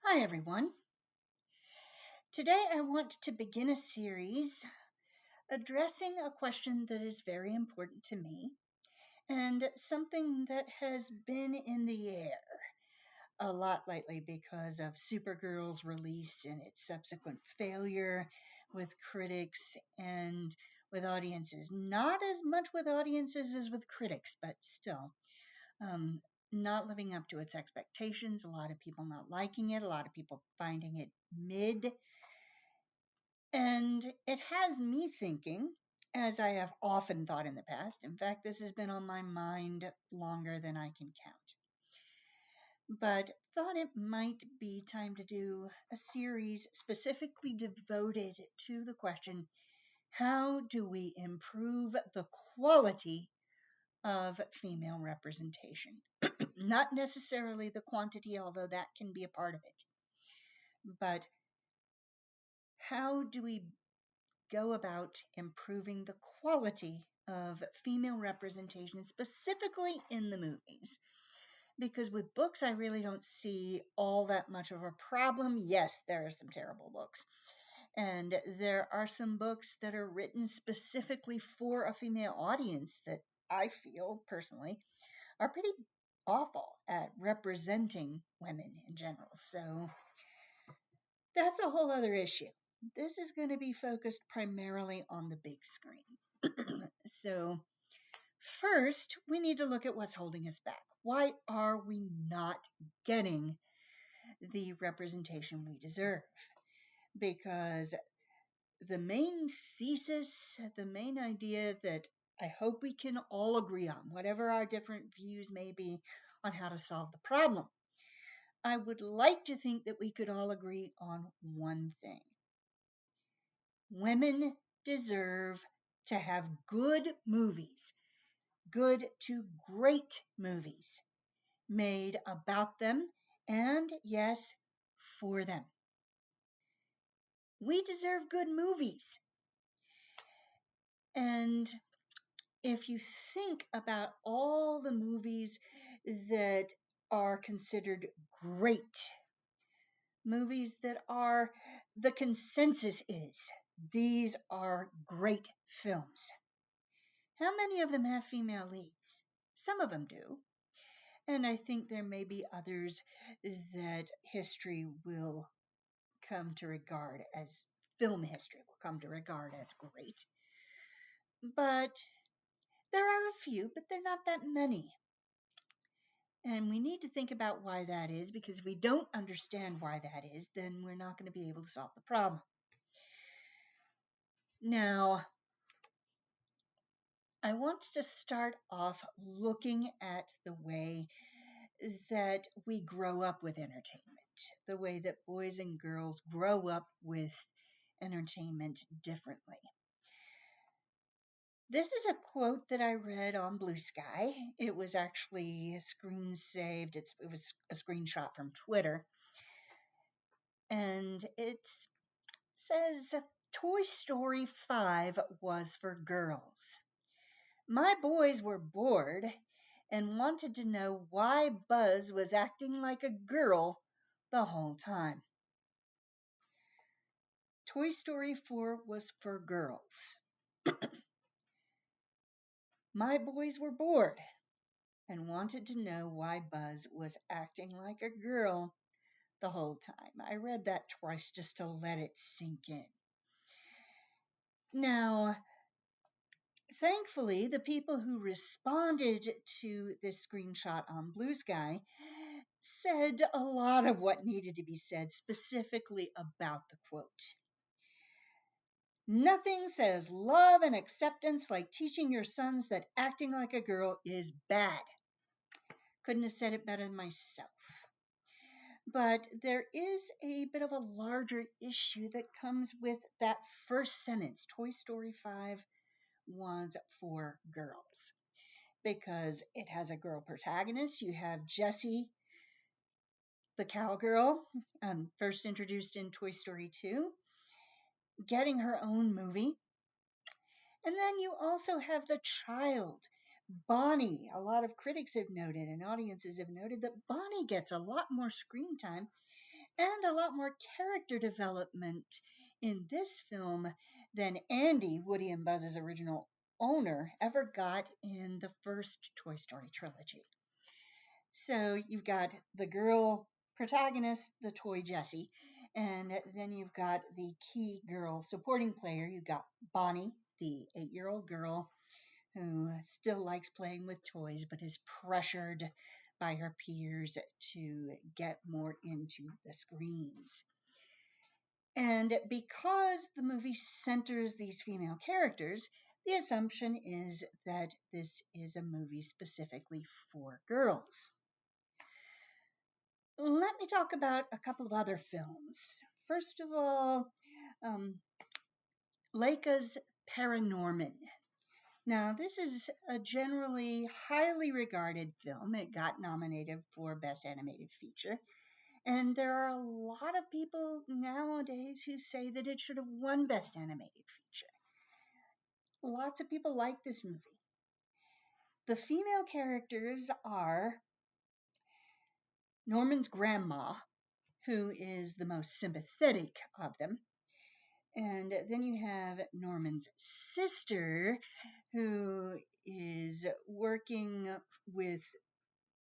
Hi, everyone. Today I want to begin a series addressing a question that is very important to me and something that has been in the air a lot lately because of Supergirl's release and its subsequent failure with critics and with audiences. Not as much with audiences as with critics, but still. Um, not living up to its expectations, a lot of people not liking it, a lot of people finding it mid. And it has me thinking, as I have often thought in the past. In fact, this has been on my mind longer than I can count. But thought it might be time to do a series specifically devoted to the question, how do we improve the quality of female representation? Not necessarily the quantity, although that can be a part of it, but how do we go about improving the quality of female representation, specifically in the movies? Because with books, I really don't see all that much of a problem. Yes, there are some terrible books. And there are some books that are written specifically for a female audience that I feel personally are pretty awful at representing women in general. So that's a whole other issue. This is going to be focused primarily on the big screen. So, first, we need to look at what's holding us back. Why are we not getting the representation we deserve? Because the main thesis, the main idea that I hope we can all agree on, whatever our different views may be on how to solve the problem, I would like to think that we could all agree on one thing. Women deserve to have good movies, good to great movies made about them and, yes, for them. We deserve good movies. And if you think about all the movies that are considered great, movies that are the consensus is these are great films. How many of them have female leads? Some of them do. And I think there may be others that history will come to regard as, film history will come to regard as great. But there are a few, but they're not that many. And we need to think about why that is, because if we don't understand why that is, then we're not going to be able to solve the problem. Now, I want to start off looking at the way that we grow up with entertainment, the way that boys and girls grow up with entertainment differently. This is a quote that I read on Blue Sky. It was actually screen saved. It was a screenshot from Twitter. And it says, Toy Story 5 was for girls. My boys were bored and wanted to know why Buzz was acting like a girl the whole time. Toy Story 4 was for girls. My boys were bored and wanted to know why Buzz was acting like a girl the whole time. I read that twice just to let it sink in. Now, thankfully, the people who responded to this screenshot on Blue Sky said a lot of what needed to be said specifically about the quote. Nothing says love and acceptance like teaching your sons that acting like a girl is bad. Couldn't have said it better than myself. But there is a bit of a larger issue that comes with that first sentence. Toy Story 5 was for girls because it has a girl protagonist. You have Jessie, the cowgirl, first introduced in Toy Story 2, getting her own movie. And then you also have the child, Bonnie. A lot of critics have noted and audiences have noted that Bonnie gets a lot more screen time and a lot more character development in this film than Andy, Woody and Buzz's original owner, ever got in the first Toy Story trilogy. So you've got the girl protagonist, the toy Jessie, and then you've got the key girl supporting player. You've got Bonnie, the 8-year-old girl who still likes playing with toys but is pressured by her peers to get more into the screens. And because the movie centers these female characters, the assumption is that this is a movie specifically for girls. Let me talk about a couple of other films. First of all, um, Leica's Paranorman. Now, this is a generally highly regarded film. It got nominated for Best Animated Feature. And there are a lot of people nowadays who say that it should have won Best Animated Feature. Lots of people like this movie. The female characters are Norman's grandma, who is the most sympathetic of them. And then you have Norman's sister, who is working with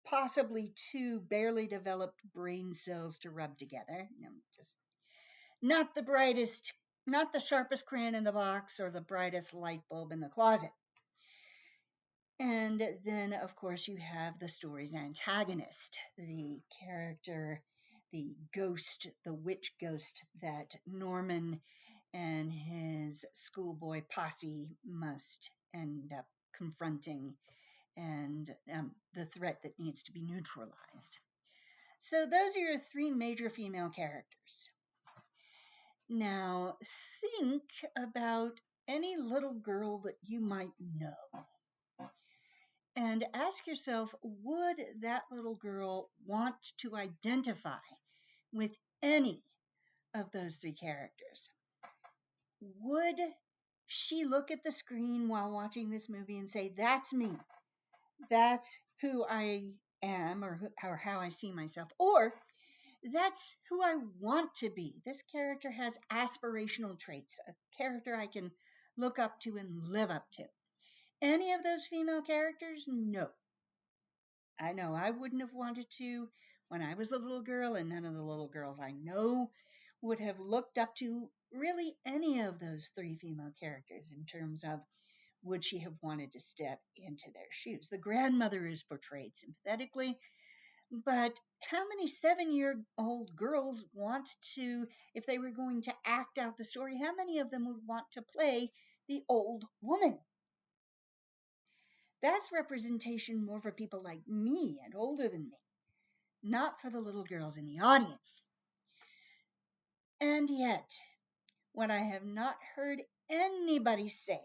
possibly two barely developed brain cells to rub together. Just not the brightest, not the sharpest crayon in the box or the brightest light bulb in the closet. And then, of course, you have the story's antagonist, the character, the ghost, the witch ghost that Norman and his schoolboy posse must end up confronting, and the threat that needs to be neutralized. So, those are your three major female characters. Now, think about any little girl that you might know and ask yourself, would that little girl want to identify with any of those three characters? Would she look at the screen while watching this movie and say, that's me, that's who I am, or how I see myself, or that's who I want to be? This character has aspirational traits, a character I can look up to and live up to. Any of those female characters? No. I know I wouldn't have wanted to when I was a little girl, and none of the little girls I know would have looked up to really any of those three female characters in terms of would she have wanted to step into their shoes. The grandmother is portrayed sympathetically, but how many 7-year-old girls want to, if they were going to act out the story, how many of them would want to play the old woman? That's representation more for people like me and older than me, not for the little girls in the audience. And yet, what I have not heard anybody say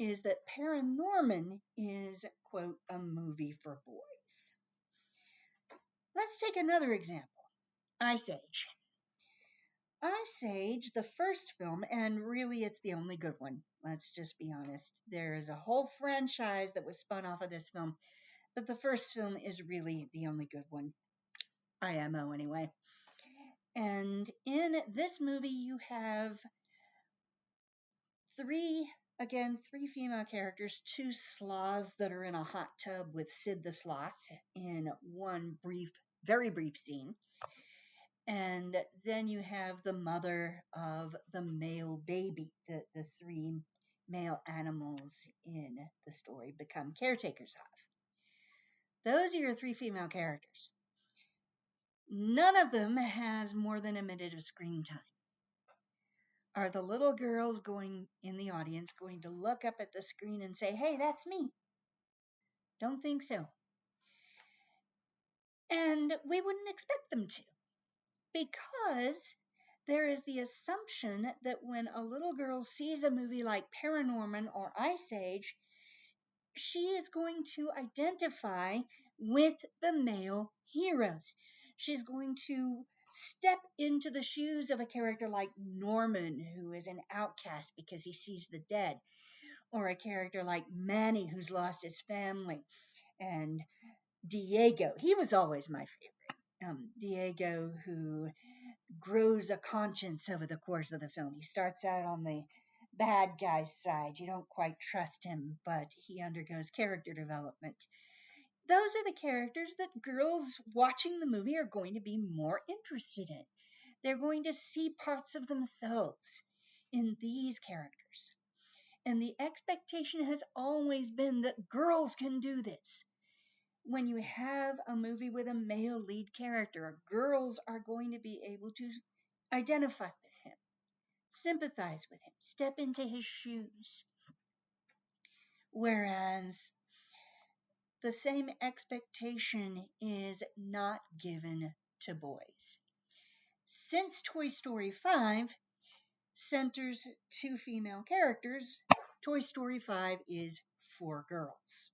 is that Paranorman is, quote, a movie for boys. Let's take another example. Ice Age. Ice Age, the first film, and really it's the only good one. Let's just be honest. There is a whole franchise that was spun off of this film, but the first film is really the only good one. IMO, anyway. And in this movie, you have three female characters, two sloths that are in a hot tub with Sid the Sloth in one very brief scene. And then you have the mother of the male baby, the three male animals in the story become caretakers of. Those are your three female characters. None of them has more than a minute of screen time. Are the little girls going in the audience going to look up at the screen and say, hey, that's me? Don't think so. And we wouldn't expect them to, because there is the assumption that when a little girl sees a movie like Paranorman or Ice Age, she is going to identify with the male heroes. She's going to step into the shoes of a character like Norman, who is an outcast because he sees the dead, or a character like Manny, who's lost his family, and Diego. He was always my favorite. Diego, who grows a conscience over the course of the film. He starts out on the bad guy's side. You don't quite trust him, but he undergoes character development. Those are the characters that girls watching the movie are going to be more interested in. They're going to see parts of themselves in these characters. And the expectation has always been that girls can do this. When you have a movie with a male lead character, girls are going to be able to identify with him, sympathize with him, step into his shoes. Whereas the same expectation is not given to boys. Since Toy Story 5 centers two female characters, Toy Story 5 is for girls.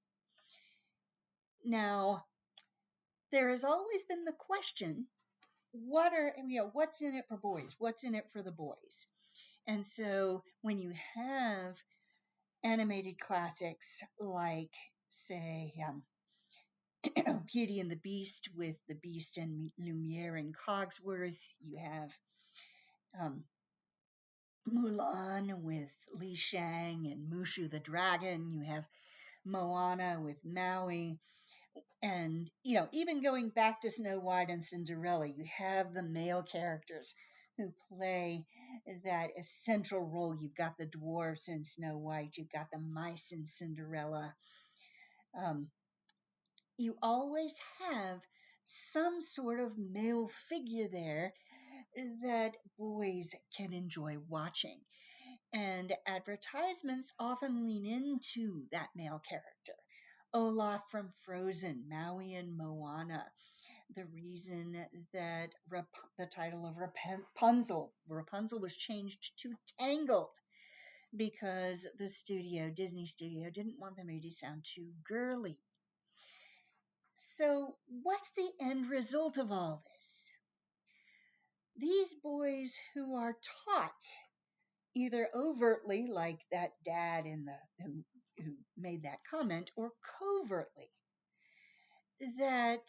Now, there has always been the question, what's in it for boys? What's in it for the boys? And so when you have animated classics like, say, Beauty and the Beast with the Beast and Lumiere and Cogsworth, you have um, Mulan with Li Shang and Mushu the Dragon, you have Moana with Maui, and even going back to Snow White and Cinderella, you have the male characters who play that essential role. You've got the dwarfs in Snow White, you've got the mice in Cinderella. Um, you always have some sort of male figure there that boys can enjoy watching. And advertisements often lean into that male character. Olaf from Frozen, Maui and Moana. The reason that the title of Rapunzel was changed to Tangled, because the Disney studio, didn't want the movie to sound too girly. So, what's the end result of all this? These boys who are taught either overtly, like that dad who made that comment, or covertly, that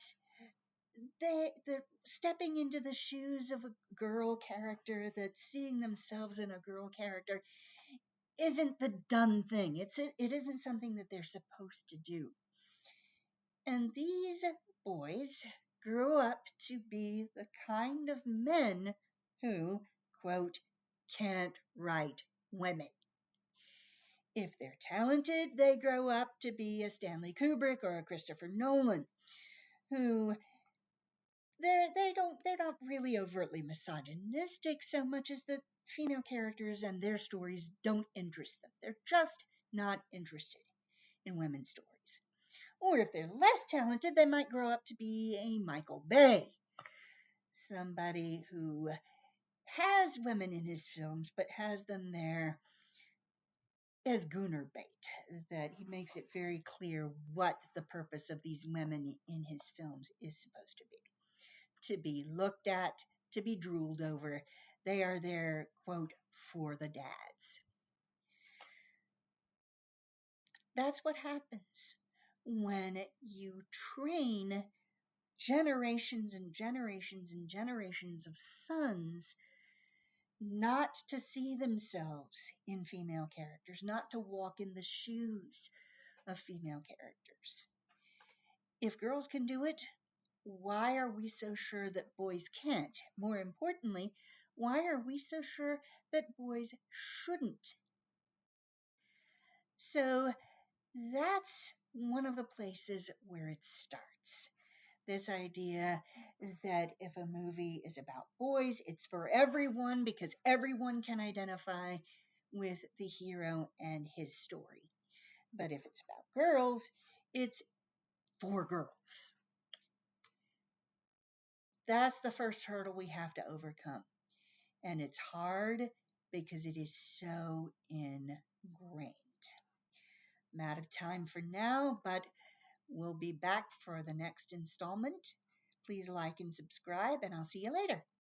they're stepping into the shoes of a girl character, that seeing themselves in a girl character isn't the done thing. It isn't something that they're supposed to do. And these boys grew up to be the kind of men who, quote, can't write women. If they're talented, they grow up to be a Stanley Kubrick or a Christopher Nolan, who they're not really overtly misogynistic so much as that female characters and their stories don't interest them. They're just not interested in women's stories. Or if they're less talented, they might grow up to be a Michael Bay, somebody who has women in his films but has them there as Gunner bait, that he makes it very clear what the purpose of these women in his films is supposed to be looked at, to be drooled over. They are there, quote, for the dads. That's what happens when you train generations and generations and generations of sons not to see themselves in female characters, not to walk in the shoes of female characters. If girls can do it, why are we so sure that boys can't? More importantly, why are we so sure that boys shouldn't? So that's one of the places where it starts. This idea that if a movie is about boys, it's for everyone because everyone can identify with the hero and his story. But if it's about girls, it's for girls. That's the first hurdle we have to overcome. And it's hard because it is so ingrained. I'm out of time for now, but we'll be back for the next installment. Please like and subscribe, and I'll see you later.